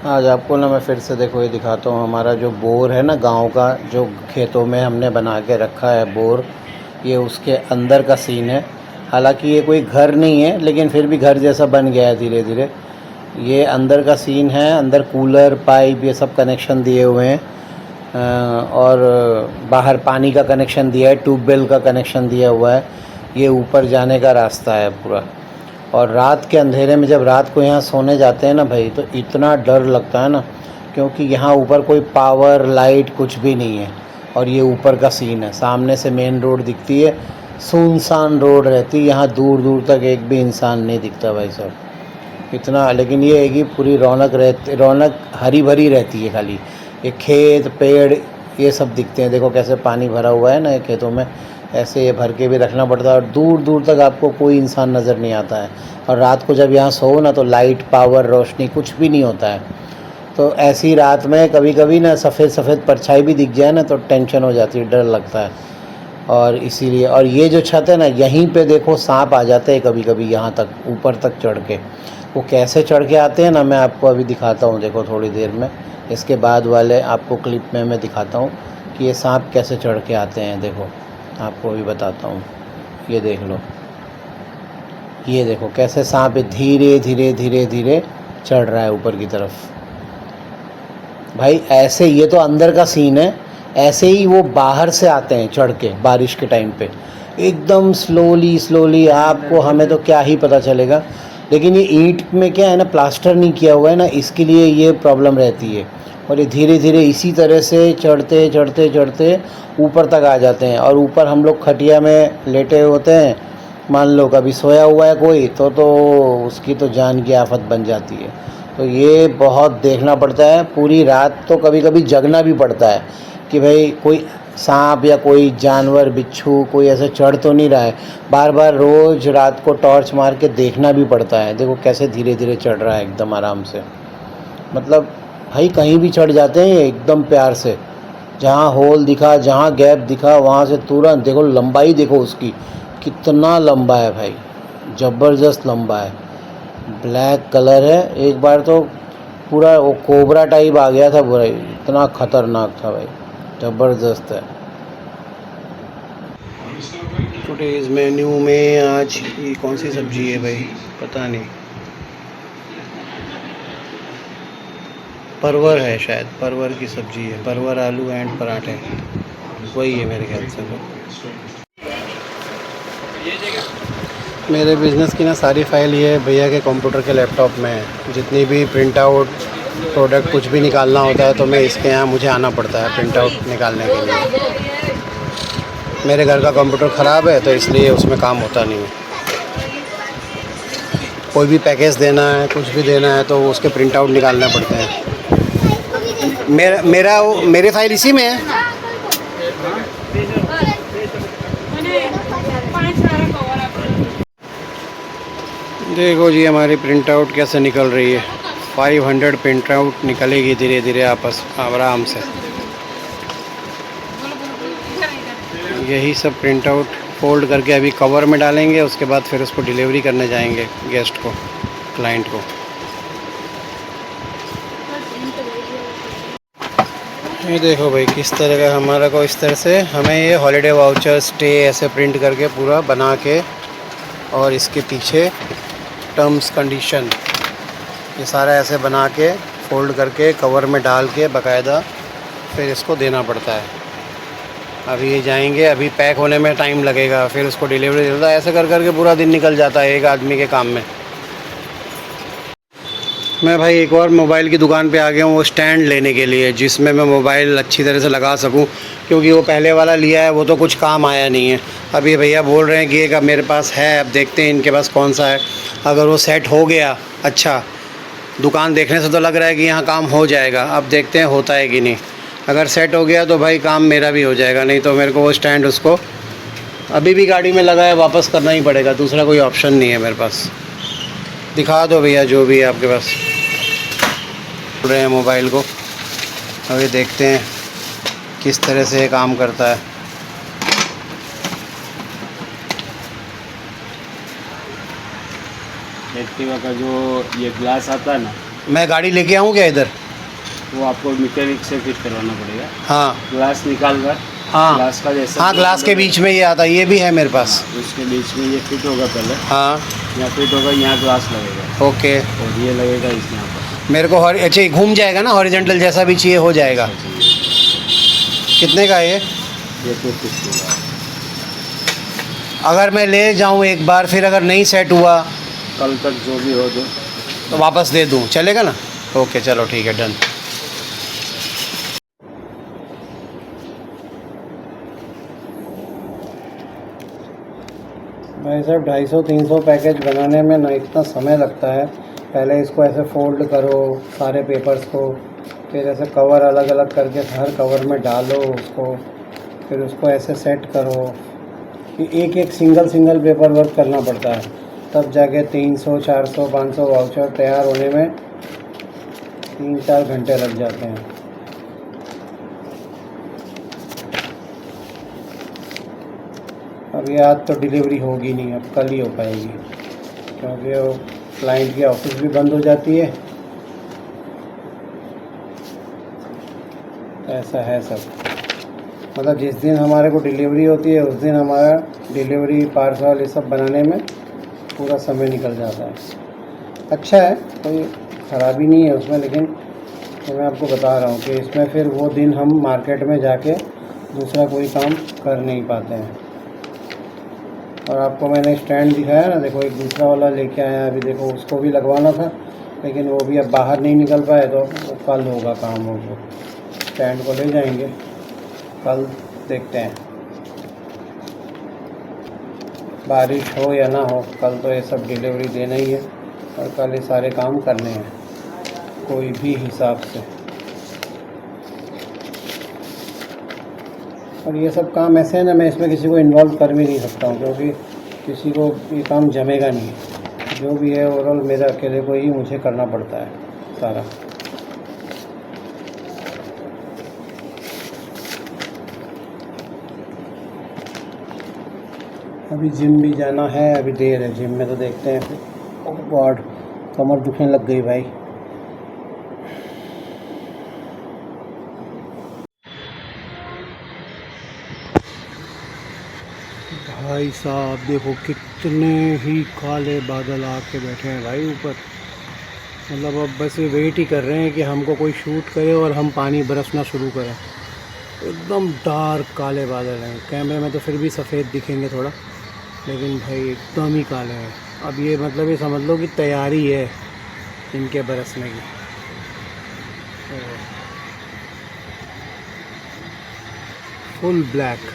आज आपको ना मैं फिर से देखो ये दिखाता हूँ। हमारा जो बोर है ना गांव का, जो खेतों में हमने बना के रखा है बोर, ये उसके अंदर का सीन है। हालांकि ये कोई घर नहीं है, लेकिन फिर भी घर जैसा बन गया है धीरे धीरे। ये अंदर का सीन है। अंदर कूलर, पाइप, ये सब कनेक्शन दिए हुए हैं। और बाहर पानी का कनेक्शन दिया है, ट्यूबवेल का कनेक्शन दिया हुआ है। ये ऊपर जाने का रास्ता है पूरा। और रात के अंधेरे में जब रात को यहाँ सोने जाते हैं ना भाई, तो इतना डर लगता है ना, क्योंकि यहाँ ऊपर कोई पावर लाइट कुछ भी नहीं है। और ये ऊपर का सीन है, सामने से मेन रोड दिखती है, सुनसान रोड रहती है, यहाँ दूर दूर तक एक भी इंसान नहीं दिखता भाई साहब। इतना, लेकिन ये है कि पूरी रौनक हरी भरी रहती है। खाली ये खेत पेड़ ये सब दिखते हैं। देखो कैसे पानी भरा हुआ है ना ये खेतों में, ऐसे ये भर के भी रखना पड़ता है। और दूर दूर तक आपको कोई इंसान नज़र नहीं आता है। और रात को जब यहाँ सो ना, तो लाइट, पावर, रोशनी कुछ भी नहीं होता है। तो ऐसी रात में कभी कभी ना सफ़ेद सफ़ेद परछाई भी दिख जाए ना, तो टेंशन हो जाती है, डर लगता है। और इसीलिए, और ये जो छत है ना, यहीं पे देखो सांप आ जाते हैं कभी कभी, यहाँ तक ऊपर तक चढ़ के। वो कैसे चढ़ के आते हैं ना, मैं आपको अभी दिखाता हूँ। देखो थोड़ी देर में, इसके बाद वाले आपको क्लिप में मैं दिखाता हूँ कि ये सांप कैसे चढ़ के आते हैं। देखो आपको अभी बताता हूँ, ये देख लो, ये देखो कैसे सांप धीरे धीरे धीरे धीरे चढ़ रहा है ऊपर की तरफ। भाई ऐसे, ये तो अंदर का सीन है। ऐसे ही वो बाहर से आते हैं चढ़ के बारिश के टाइम पे, एकदम स्लोली स्लोली। आपको, हमें तो क्या ही पता चलेगा। लेकिन ये ईंट में क्या है ना, प्लास्टर नहीं किया हुआ है ना, इसके लिए ये प्रॉब्लम रहती है। और ये धीरे धीरे इसी तरह से चढ़ते चढ़ते चढ़ते ऊपर तक आ जाते हैं। और ऊपर हम लोग खटिया में लेटे होते हैं, मान लो कभी सोया हुआ है कोई, तो उसकी तो जान की आफत बन जाती है। तो ये बहुत देखना पड़ता है। पूरी रात तो कभी कभी जगना भी पड़ता है कि भाई कोई सांप या कोई जानवर, बिच्छू, कोई ऐसे चढ़ तो नहीं रहा है। बार बार रोज़ रात को टॉर्च मार के देखना भी पड़ता है। देखो कैसे धीरे धीरे चढ़ रहा है एकदम आराम से। मतलब भाई कहीं भी चढ़ जाते हैं ये एकदम प्यार से। जहाँ होल दिखा, जहाँ गैप दिखा, वहाँ से तुरंत। देखो लंबाई देखो उसकी, कितना लंबा है भाई, ज़बरदस्त लंबा है। ब्लैक कलर है। एक बार तो पूरा वो कोबरा टाइप आ गया था पूरा, इतना ख़तरनाक था भाई, ज़बरदस्त है। टुडेज़ मेन्यू में आज ये कौन सी सब्ज़ी है भाई, पता नहीं। परवर है शायद, परवर की सब्ज़ी है। परवर, आलू एंड पराठे, वही है मेरे ख्याल से। मेरे बिज़नेस की ना सारी फाइल ये भैया के कंप्यूटर के लैपटॉप में है। जितनी भी प्रिंट आउट, प्रोडक्ट कुछ भी निकालना होता है तो मैं इसके यहाँ मुझे आना पड़ता है प्रिंट आउट निकालने के लिए। मेरे घर का कंप्यूटर ख़राब है, तो इसलिए उसमें काम होता नहीं है। कोई भी पैकेज देना है, कुछ भी देना है, तो उसके प्रिंट आउट निकालने पड़ते हैं। मेरे फाइल इसी में है। देखो जी हमारी प्रिंट आउट कैसे निकल रही है। 500 प्रिंट आउट निकलेगी धीरे धीरे आपस आराम से। यही सब प्रिंट आउट फोल्ड करके अभी कवर में डालेंगे, उसके बाद फिर उसको डिलीवरी करने जाएंगे गेस्ट को, क्लाइंट को। ये देखो भाई किस तरह का हमारा को, इस तरह से हमें ये हॉलीडे वाउचर, स्टे ऐसे प्रिंट करके पूरा बना के, और इसके पीछे टर्म्स कंडीशन, ये सारा ऐसे बना के फोल्ड करके कवर में डाल के बाकायदा फिर इसको देना पड़ता है। अभी ये जाएंगे, अभी पैक होने में टाइम लगेगा, फिर उसको डिलीवरी देता है। ऐसे कर करके पूरा दिन निकल जाता है एक आदमी के काम में। मैं भाई एक और मोबाइल की दुकान पे आ गया हूँ, वो स्टैंड लेने के लिए, जिसमें मैं मोबाइल अच्छी तरह से लगा सकूँ, क्योंकि वो पहले वाला लिया है वो तो कुछ काम आया नहीं है। अब ये भैया बोल रहे हैं कि एक अब मेरे पास है, अब देखते हैं इनके पास कौन सा है। अगर वो सेट हो गया, अच्छा, दुकान देखने से तो लग रहा है कि यहाँ काम हो जाएगा, अब देखते हैं होता है कि नहीं। अगर सेट हो गया तो भाई काम मेरा भी हो जाएगा, नहीं तो मेरे को वो स्टैंड उसको अभी भी गाड़ी में लगा है, वापस करना ही पड़ेगा, दूसरा कोई ऑप्शन नहीं है मेरे पास। दिखा दो भैया जो भी है आपके पास। खोल रहे हैं मोबाइल को, अभी देखते हैं किस तरह से ये काम करता है। एक्टिवा का जो ये ग्लास आता है ना, मैं गाड़ी लेके आऊँ क्या इधर? वो आपको मैकेनिक से फिट करवाना पड़ेगा। हाँ ग्लास निकाल कर, हाँ ग्लास का जैसा, हाँ, ग्लास के बीच में ये आता है, ये भी है मेरे पास। हाँ, उसके बीच में ये फिट होगा पहले। हाँ यहाँ फिट होगा, यहाँ ग्लास लगेगा ओके। और ये लगेगा इस यहाँ पर। मेरे को अच्छा ये घूम जाएगा ना, हॉरिजॉन्टल जैसा भी चाहिए हो जाएगा। कितने का है ये? 250 का। अगर मैं ले जाऊँ एक बार, फिर अगर नहीं सेट हुआ कल तक जो भी हो दो तो वापस दे दूँ, चलेगा ना? ओके चलो ठीक है, डन। भाई साहब 250-300 पैकेज बनाने में ना इतना समय लगता है। पहले इसको ऐसे फोल्ड करो सारे पेपर्स को, फिर ऐसे कवर अलग अलग करके हर कवर में डालो उसको, फिर उसको ऐसे सेट करो कि एक एक सिंगल पेपर वर्क करना पड़ता है, तब जाके 300, 400, 500 वाउचर तैयार होने में 3-4 घंटे लग जाते हैं। अब ये आज तो डिलीवरी होगी नहीं, अब कल ही हो पाएगी, क्योंकि वो क्लाइंट की ऑफिस भी बंद हो जाती है। ऐसा है सब, मतलब जिस दिन हमारे को डिलीवरी होती है उस दिन हमारा डिलीवरी पार्सल ये सब बनाने में पूरा समय निकल जाता है। अच्छा है, कोई ख़राबी नहीं है उसमें, लेकिन तो मैं आपको बता रहा हूँ कि इसमें फिर वो दिन हम मार्केट में जाके दूसरा कोई काम कर नहीं पाते हैं। और आपको मैंने स्टैंड दिखाया ना, देखो एक दूसरा वाला लेके आया अभी, देखो उसको भी लगवाना था, लेकिन वो भी अब बाहर नहीं निकल पाए, तो वो कल होगा काम। हो स्टैंड को ले जाएंगे कल, देखते हैं बारिश हो या ना हो, कल तो ये सब डिलीवरी देना ही है और कल ये सारे काम करने हैं कोई भी हिसाब से। और ये सब काम ऐसे है ना, मैं इसमें किसी को इन्वॉल्व कर भी नहीं सकता हूँ, क्योंकि किसी को ये काम जमेगा नहीं। जो भी है ओवरऑल मेरे अकेले को ही मुझे करना पड़ता है सारा। अभी जिम भी जाना है, अभी देर है जिम में, तो देखते हैं फिर। गॉड, कमर दुखने लग गई भाई। भाई साहब देखो कितने ही काले बादल आके बैठे हैं भाई ऊपर। मतलब अब बस ये वेट ही कर रहे हैं कि हमको कोई शूट करे और हम पानी बरसना शुरू करें। एकदम डार्क काले बादल हैं, कैमरे में तो फिर भी सफ़ेद दिखेंगे थोड़ा, लेकिन भाई एकदम ही काले हैं। अब ये मतलब ये समझ लो कि तैयारी है इनके बरसने की। Full black.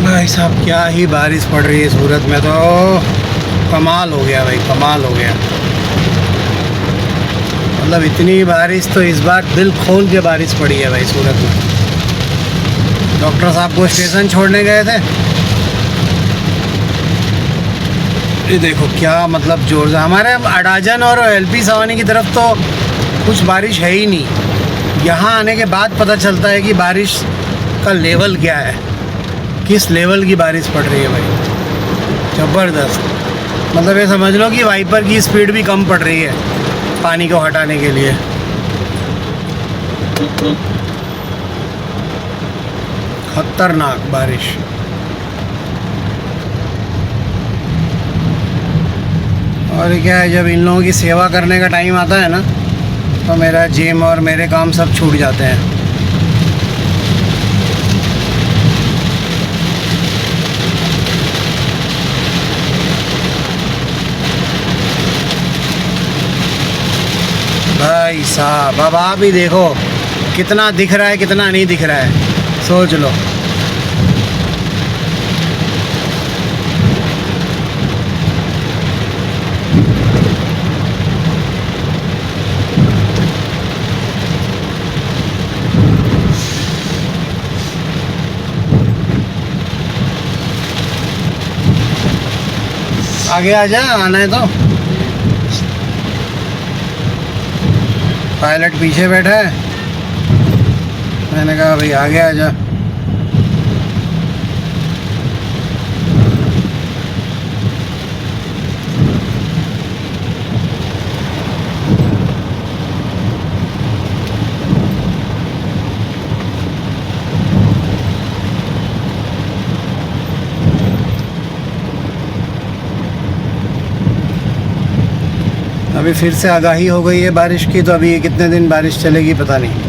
भाई साहब क्या ही बारिश पड़ रही है सूरत में, तो कमाल हो गया भाई, कमाल हो गया। मतलब इतनी बारिश तो इस बार दिल खोल के बारिश पड़ी है भाई सूरत में। डॉक्टर साहब को स्टेशन छोड़ने गए थे, ये देखो क्या मतलब जोर से। हमारे अडाजन और एलपी सवानी की तरफ तो कुछ बारिश है ही नहीं। यहाँ आने के बाद पता चलता है कि बारिश का लेवल क्या है, किस लेवल की बारिश पड़ रही है भाई, ज़बरदस्त। मतलब ये समझ लो कि वाइपर की स्पीड भी कम पड़ रही है पानी को हटाने के लिए। खतरनाक बारिश। और क्या है, जब इन लोगों की सेवा करने का टाइम आता है ना, तो मेरा जिम और मेरे काम सब छूट जाते हैं। भाई साहब अब आप ही देखो कितना दिख रहा है कितना नहीं दिख रहा है, सोच लो। आगे आ जा, आना है तो। पायलट पीछे बैठा है, मैंने कहा भाई आगे आ जा। अभी फिर से आगाही हो गई है बारिश की, तो अभी ये कितने दिन बारिश चलेगी पता नहीं।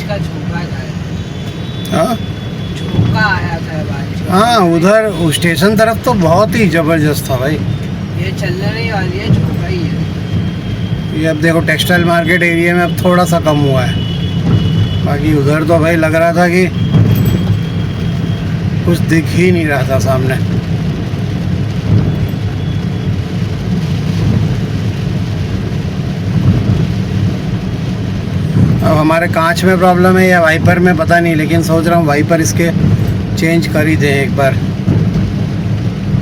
का झोंका था, हाँ झोंका आया था बारिश का। हाँ, उधर स्टेशन तरफ तो बहुत ही ज़बरदस्त था भाई। ये चलने नहीं वाली है, झोंका ही है। ये अब देखो टेक्सटाइल मार्केट एरिया में अब थोड़ा सा कम हुआ है, बाकी उधर तो भाई लग रहा था कि कुछ दिख ही नहीं रहा था सामने। अब हमारे कांच में प्रॉब्लम है या वाइपर में पता नहीं, लेकिन सोच रहा हूँ वाइपर इसके चेंज कर ही दें एक बार,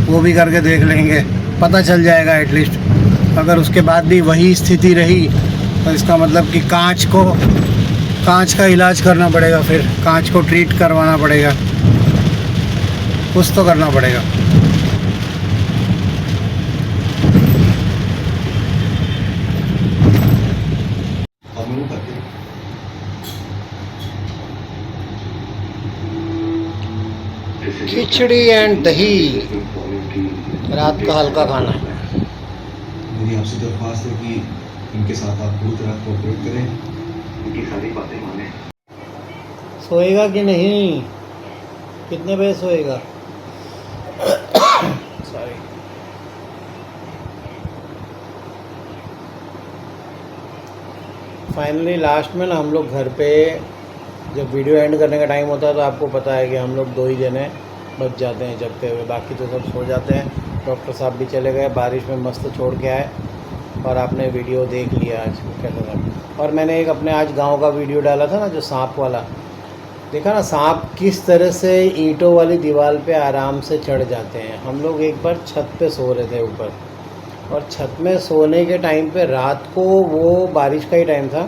वो भी करके देख लेंगे, पता चल जाएगा एटलीस्ट। अगर उसके बाद भी वही स्थिति रही तो इसका मतलब कि कांच का इलाज करना पड़ेगा, फिर कांच को ट्रीट करवाना पड़ेगा, कुछ तो करना पड़ेगा। खिचड़ी एंड दही रात का हल्का खाना है। मेरी आपसे दरख्वास्त है कि इनके साथ आप पूरी तरह कोऑपरेट करें, इनकी सारी बातें माने। सोएगा कि नहीं? कितने बजे सोएगा? सॉरी। फाइनली लास्ट में ना हम लोग घर पे जब वीडियो एंड करने का टाइम होता है तो आपको पता है कि हम लोग 2 ही जने बच जाते हैं जगते हुए, बाकी तो सब सो जाते हैं। डॉक्टर साहब भी चले गए, बारिश में मस्त छोड़ के आए और आपने वीडियो देख लिया आज कैसा था। और मैंने एक अपने आज गांव का वीडियो डाला था ना, जो सांप वाला, देखा ना सांप किस तरह से ईंटों वाली दीवार पे आराम से चढ़ जाते हैं। हम लोग एक बार छत पे सो रहे थे ऊपर, और छत में सोने के टाइम पे रात को, वो बारिश का ही टाइम था,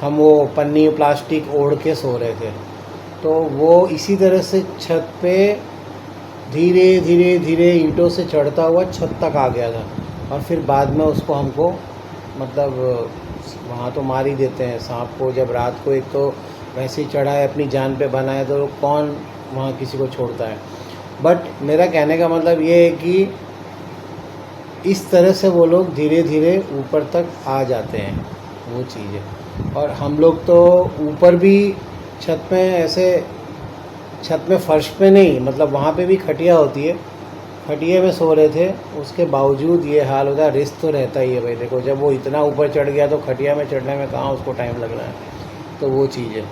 हम वो पन्नी प्लास्टिक ओढ़ के सो रहे थे, तो वो इसी तरह से छत पे धीरे धीरे धीरे ईंटों से चढ़ता हुआ छत तक आ गया था। और फिर बाद में उसको हमको मतलब वहाँ तो मार ही देते हैं सांप को, जब रात को एक तो वैसे ही चढ़ा है, अपनी जान पे बना है, तो कौन वहाँ किसी को छोड़ता है। बट मेरा कहने का मतलब ये है कि इस तरह से वो लोग धीरे धीरे ऊपर तक आ जाते हैं, वो चीज़ है। और हम लोग तो ऊपर भी छत में ऐसे, छत में फर्श पे नहीं, मतलब वहाँ पे भी खटिया होती है, खटिए में सो रहे थे, उसके बावजूद ये हाल होता है। रिस्क तो रहता ही है भाई, देखो जब वो इतना ऊपर चढ़ गया तो खटिया में चढ़ने में कहाँ उसको टाइम लगना है, तो वो चीज़ है।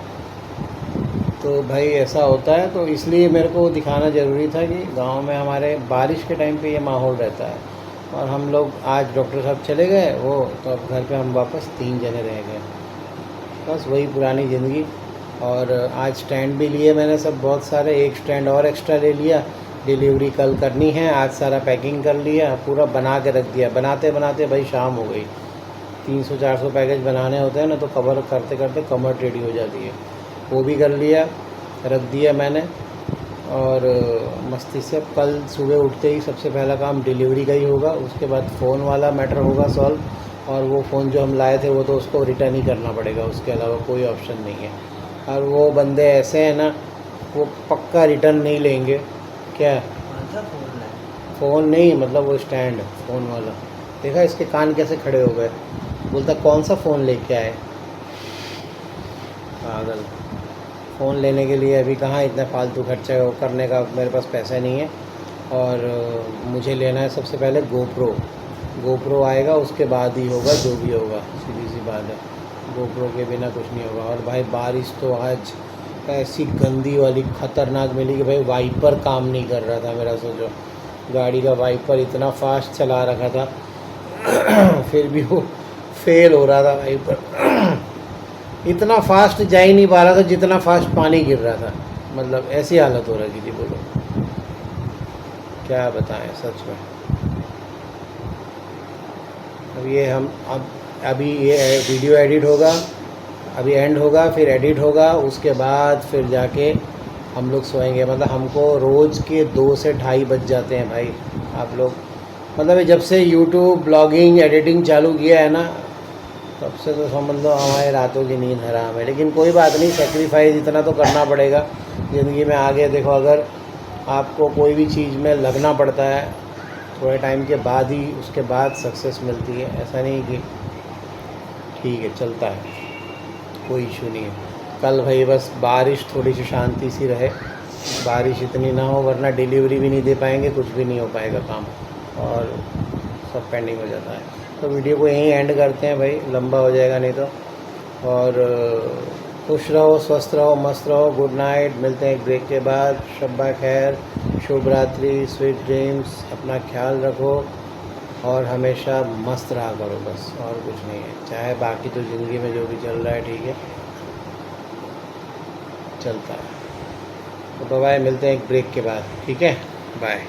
तो भाई ऐसा होता है, तो इसलिए मेरे को दिखाना ज़रूरी था कि गांव में हमारे बारिश के टाइम पे ये माहौल रहता है। और हम लोग आज डॉक्टर साहब चले गए वो, तो अब घर पे हम वापस 3 जने रह गए, बस वही पुरानी ज़िंदगी। और आज स्टैंड भी लिए मैंने सब बहुत सारे, एक स्टैंड और एक्स्ट्रा ले लिया, डिलीवरी कल करनी है, आज सारा पैकिंग कर लिया, पूरा बना के रख दिया। बनाते बनाते भाई शाम हो गई, 300-400 पैकेज बनाने होते हैं ना, तो कवर करते करते कमर टेढ़ी हो जाती है। वो भी कर लिया, रख दिया मैंने। और मस्ती से कल सुबह उठते ही सबसे पहला काम डिलीवरी का ही होगा, उसके बाद फ़ोन वाला मैटर होगा सॉल्व। और वो फ़ोन जो हम लाए थे वो तो उसको रिटर्न ही करना पड़ेगा, उसके अलावा कोई ऑप्शन नहीं है। और वो बंदे ऐसे हैं ना, वो पक्का रिटर्न नहीं लेंगे। क्या फ़ोन नहीं, मतलब वो स्टैंड फ़ोन वाला, देखा इसके कान कैसे खड़े हो गए, बोलता कौन सा फ़ोन लेके आए पागल। फ़ोन लेने के लिए अभी कहाँ इतना फालतू खर्चा करने का मेरे पास पैसा नहीं है। और मुझे लेना है सबसे पहले GoPro, गोप्रो आएगा उसके बाद ही होगा जो भी होगा, सीधी सी बात है। गोप्रो के बिना कुछ नहीं होगा। और भाई बारिश तो आज ऐसी गंदी वाली ख़तरनाक मिली कि भाई वाइपर काम नहीं कर रहा था मेरा। सोचो गाड़ी का वाइपर इतना फास्ट चला रखा था फिर भी वो फेल हो रहा था वाइपर इतना फास्ट जा ही नहीं पा रहा था जितना फास्ट पानी गिर रहा था। मतलब ऐसी हालत हो रही थी, बोलो क्या बताएं सच में। अब ये हम अभी ये वीडियो एडिट होगा, अभी एंड होगा, फिर एडिट होगा, उसके बाद फिर जाके हम लोग सोएंगे। मतलब हमको रोज़ के 2 से ढाई बज जाते हैं भाई। आप लोग मतलब जब से यूट्यूब ब्लॉगिंग एडिटिंग चालू किया है ना, तब से तो समझ लो हमारे रातों की नींद हराम है। लेकिन कोई बात नहीं, सेक्रीफाइस इतना तो करना पड़ेगा ज़िंदगी में। आगे देखो, अगर आपको कोई भी चीज़ में लगना पड़ता है थोड़े टाइम के बाद ही उसके बाद सक्सेस मिलती है। ऐसा नहीं कि ठीक है चलता है, कोई इशू नहीं है। कल भाई बस बारिश थोड़ी सी शांति सी रहे, बारिश इतनी ना हो, वरना डिलीवरी भी नहीं दे पाएंगे, कुछ भी नहीं हो पाएगा काम और सब पेंडिंग हो जाता है। तो वीडियो को यहीं एंड करते हैं भाई, लंबा हो जाएगा नहीं तो। और खुश रहो, स्वस्थ रहो, मस्त रहो। गुड नाइट, मिलते हैं एक ब्रेक के बाद। शब्बा खैर, शुभ रात्रि, स्वीट ड्रीम्स। अपना ख्याल रखो और हमेशा मस्त रहा करो, बस और कुछ नहीं है। चाहे बाकी तो ज़िंदगी में जो भी चल रहा है ठीक है, चलता है। तो बाय, मिलते हैं एक ब्रेक के बाद, ठीक है, बाय।